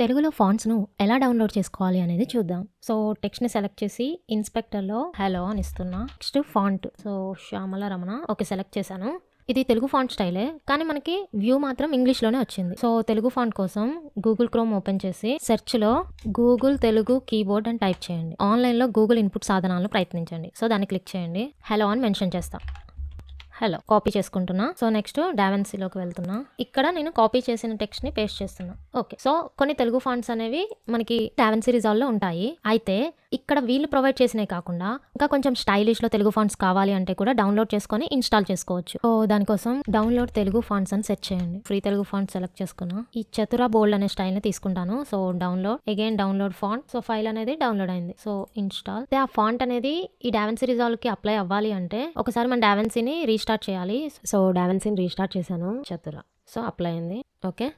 తెలుగులో ఫాంట్స్‌ను ఎలా డౌన్‌లోడ్ చేసుకోవాలి అనేది చూద్దాం. సో, టెక్స్ట్‌ని సెలెక్ట్ చేసి ఇన్స్‌పెక్టర్‌లో హలో అని ఇస్తున్నా. Next font. So, Shyamala Ramana. Okay. Select చేశాను. ఇది తెలుగు ఫాంట్ స్టైలే. కానీ మనకి వ్యూ మాత్రం ఇంగ్లీష్‌లోనే వచ్చింది. సో, తెలుగు ఫాంట్ కోసం గూగుల్ క్రోమ్ ఓపెన్ చేసి సెర్చ్‌లో గూగుల్ తెలుగు కీబోర్డ్ అని టైప్ చేయండి. ఆన్‌లైన్‌లో గూగుల్ ఇన్‌పుట్ సాధనాలను ప్రయత్నించండి. సో, దాన్ని క్లిక్ చేయండి. హలో అని మెన్షన్ చేస్తా. హలో కాపీ చేసుకుంటున్నా. సో నెక్స్ట్ డావెన్సీలోకి వెళ్తున్నా. ఇక్కడ నేను కాపీ చేసిన టెక్స్ట్ని పేస్ట్ చేస్తున్నా. ఓకే. సో కొన్ని తెలుగు ఫాంట్స్ అనేవి మనకి డావెన్సీ రిజాల్వ్లో ఉంటాయి. అయితే ఇక్కడ వీళ్ళు ప్రొవైడ్ చేసినవి కాకుండా ఇంకా కొంచెం స్టైలిష్లో తెలుగు ఫాంట్స్ కావాలి అంటే కూడా డౌన్లోడ్ చేసుకొని ఇన్స్టాల్ చేసుకోవచ్చు. సో దానికోసం డౌన్లోడ్ తెలుగు ఫాంట్స్ అని సెర్చ్ చేయండి. ఫ్రీ తెలుగు ఫాంట్ సెలెక్ట్ చేసుకున్నా. ఈ చతురా బోల్డ్ అనే స్టైల్ని తీసుకుంటాను. So download again download font. So file అనేది డౌన్లోడ్ అయింది. So install. ఆ ఫాంట్ అనేది ఈ డావెన్సీ రిజాల్వ్కి అప్లై అవ్వాలి అంటే ఒకసారి మన డావెన్సీని రీస్టార్ట్ చేయాలి. సో డావెన్సీని రీస్టార్ట్ చేశాను. చతురా. సో అప్లై అయింది. ఓకే.